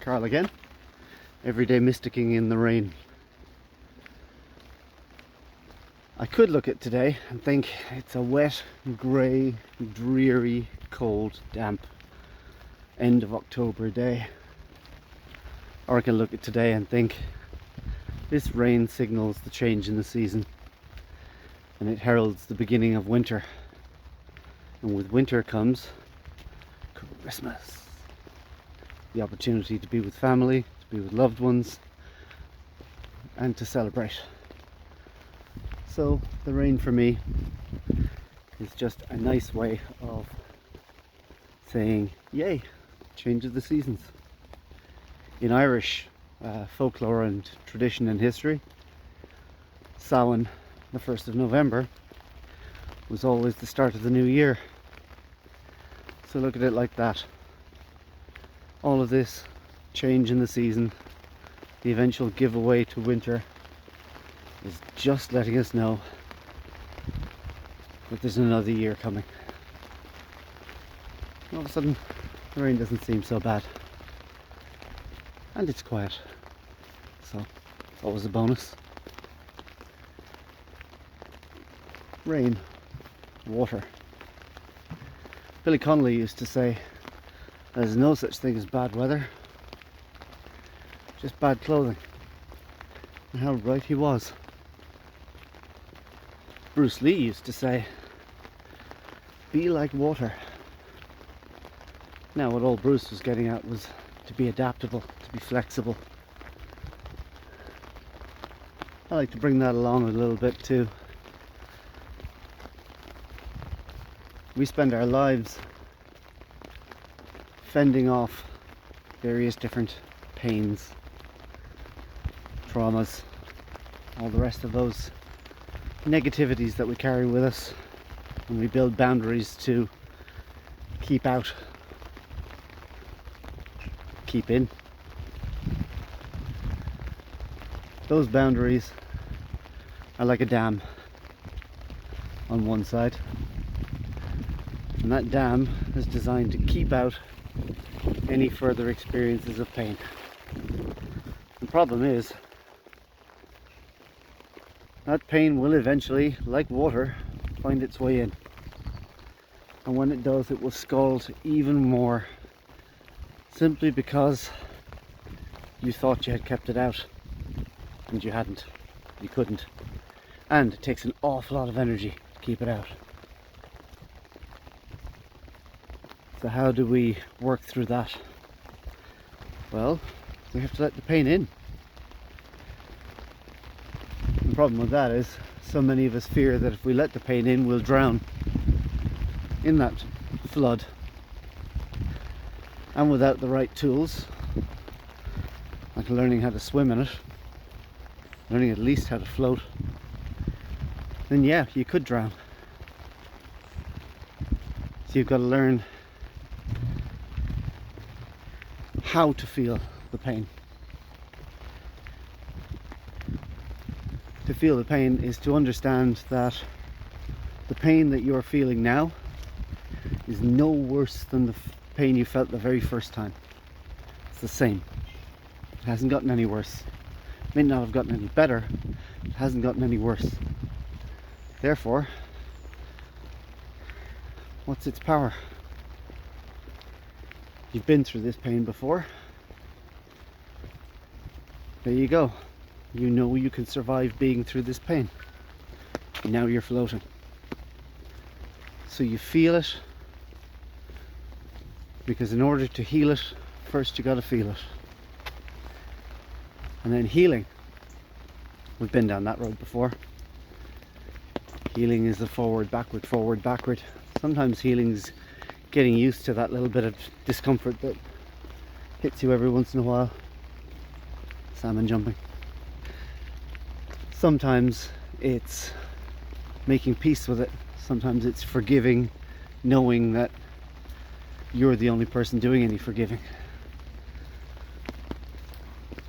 Carl again. Everyday mysticking in the rain. I could look at today and think it's a wet, grey, dreary, cold, damp end of October day. Or I can look at today and think this rain signals the change in the season and it heralds the beginning of winter. And with winter comes Christmas. The opportunity to be with family, to be with loved ones, and to celebrate. So the rain for me is just a nice way of saying, yay, change of the seasons. In Irish folklore and tradition and history, Samhain, the 1st of November, was always the start of the new year. So look at it like that. All of this change in the season, the eventual giveaway to winter, is just letting us know that there's another year coming. All of a sudden, the rain doesn't seem so bad. And it's quiet. So, it's always a bonus. Rain, water. Billy Connolly used to say, there's no such thing as bad weather, just bad clothing. And how right he was. Bruce Lee used to say, be like water. Now what old Bruce was getting at was to be adaptable, to be flexible. I like to bring that along a little bit too. We spend our lives fending off various different pains, traumas, all the rest of those negativities that we carry with us, and we build boundaries to keep out, keep in. Those boundaries are like a dam on one side, and that dam is designed to keep out any further experiences of pain. The problem is that pain will eventually, like water, find its way in, and when it does, it will scald even more, simply because you thought you had kept it out and you hadn't, you couldn't, and it takes an awful lot of energy to keep it out. So how do we work through that? Well, we have to let the pain in. The problem with that is so many of us fear that if we let the pain in, we'll drown in that flood. And without the right tools, like learning how to swim in it, learning at least how to float, then yeah, you could drown. So you've got to learn how to feel the pain. To feel the pain is to understand that the pain that you're feeling now is no worse than the pain you felt the very first time. It's the same. It hasn't gotten any worse. It may not have gotten any better. It hasn't gotten any worse. Therefore, what's its power? You've been through this pain before. There you go. You know you can survive being through this pain. Now you're floating. So you feel it, because in order to heal it, first you got to feel it. And then healing. We've been down that road before. Healing is a forward, backward. Sometimes healing's getting used to that little bit of discomfort that hits you every once in a while. Salmon jumping. Sometimes it's making peace with it. Sometimes it's forgiving, knowing that you're the only person doing any forgiving.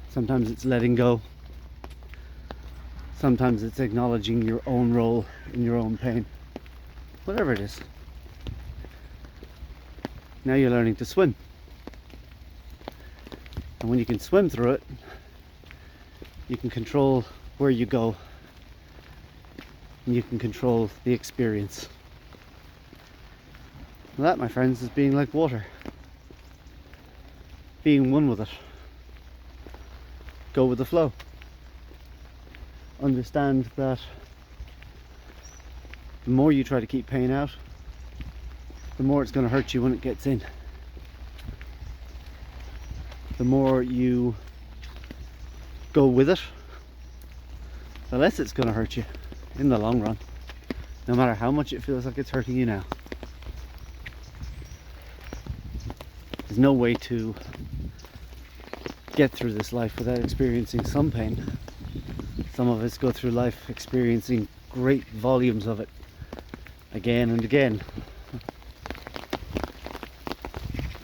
Sometimes it's letting go. Sometimes it's acknowledging your own role in your own pain. Whatever it is. Now you're learning to swim. And when you can swim through it, you can control where you go, and you can control the experience. And that, my friends, is being like water. Being one with it. Go with the flow. Understand that the more you try to keep pain out, the more it's going to hurt you when it gets in. The more you go with it, the less it's going to hurt you in the long run, no matter how much it feels like it's hurting you now. There's no way to get through this life without experiencing some pain. Some of us go through life experiencing great volumes of it again and again.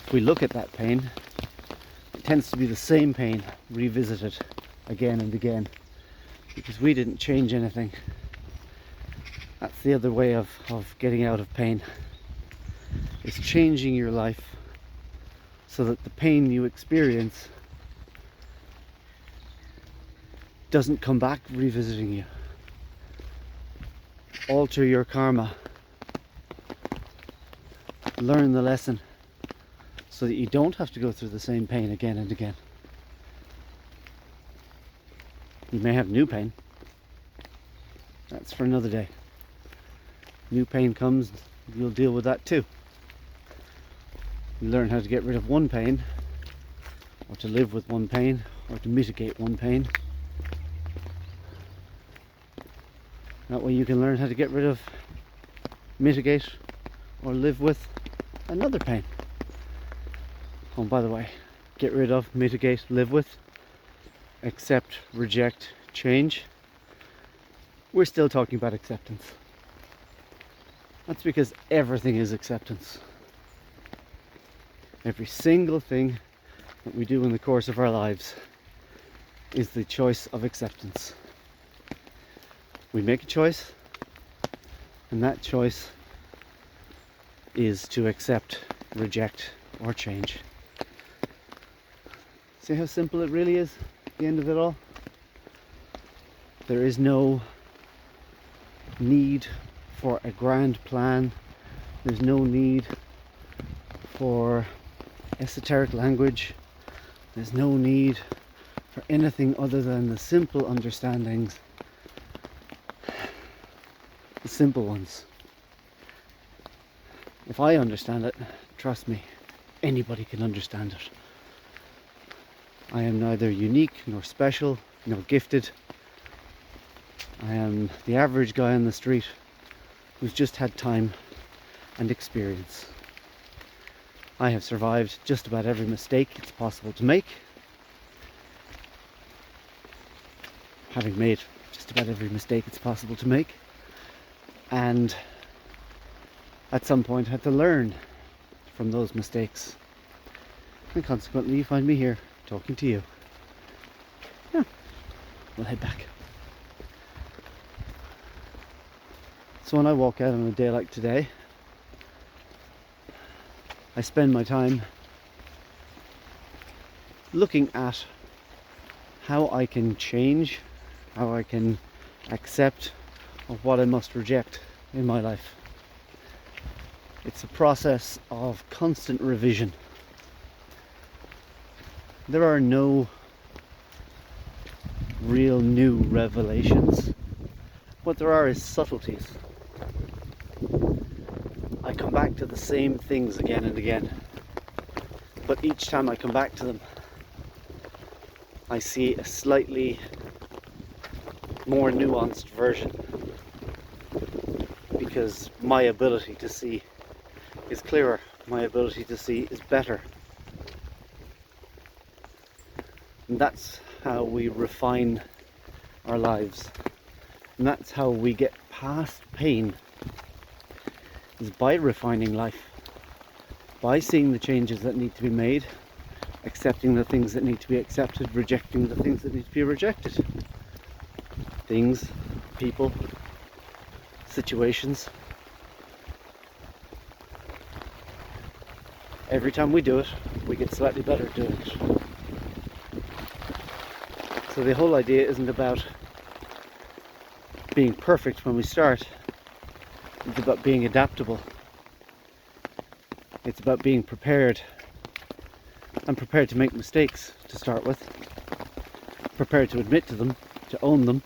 If we look at that pain, it tends to be the same pain revisited again and again, because we didn't change anything. That's the other way of getting out of pain. It's changing your life so that the pain you experience doesn't come back revisiting you. Alter your karma. Learn the lesson so that you don't have to go through the same pain again and again. You may have new pain. That's for another day. New pain comes, you'll deal with that too. You learn how to get rid of one pain, or to live with one pain, or to mitigate one pain. That way you can learn how to get rid of, mitigate, or live with another pain. Oh, by the way, get rid of, mitigate, live with, accept, reject, change. We're still talking about acceptance. That's because everything is acceptance. Every single thing that we do in the course of our lives is the choice of acceptance. We make a choice, and that choice is to accept, reject, or change. See how simple it really is at the end of it all? There is no need for a grand plan. There's no need for esoteric language. There's no need for anything other than the simple understandings. The simple ones. If I understand it, trust me, anybody can understand it. I am neither unique nor special nor gifted. I am the average guy on the street who's just had time and experience. I have survived just about every mistake it's possible to make, having made just about every mistake it's possible to make, and at some point had to learn from those mistakes, and consequently you find me here talking to you. Yeah, we'll head back. So when I walk out on a day like today, I spend my time looking at how I can change, how I can accept, or what I must reject in my life. It's a process of constant revision. There are no real new revelations. What there are is subtleties. I come back to the same things again and again, but each time I come back to them, I see a slightly more nuanced version, because my ability to see is clearer, my ability to see is better. And that's how we refine our lives, and that's how we get past pain, is by refining life, by seeing the changes that need to be made, accepting the things that need to be accepted, rejecting the things that need to be rejected. Things, people, situations. Every time we do it, we get slightly better at doing it. So the whole idea isn't about being perfect when we start. It's about being adaptable. It's about being prepared. I'm prepared to make mistakes to start with. Prepared to admit to them, to own them.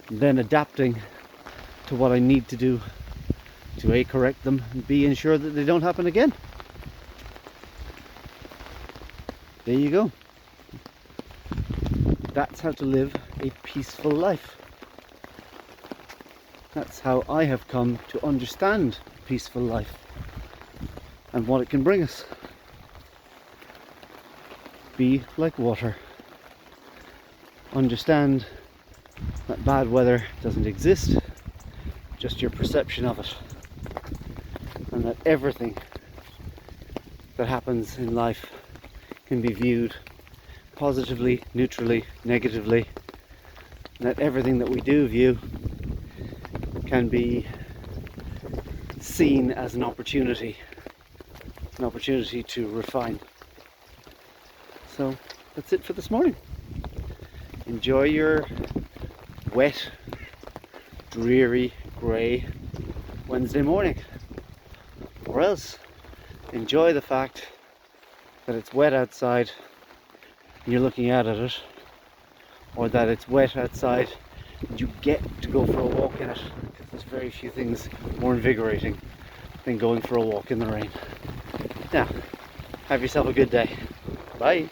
And then adapting to what I need to do to A, correct them, and B, ensure that they don't happen again. There you go. That's how to live a peaceful life. That's how I have come to understand a peaceful life and what it can bring us. Be like water. Understand that bad weather doesn't exist, just your perception of it. And that everything that happens in life can be viewed positively, neutrally, negatively. And that everything that we do view can be seen as an opportunity to refine. So that's it for this morning. Enjoy your wet, dreary, grey Wednesday morning. Or else enjoy the fact that it's wet outside and you're looking out at it, or that it's wet outside and you get to go for a walk in it, because there's very few things more invigorating than going for a walk in the rain. Now, have yourself a good day. Bye.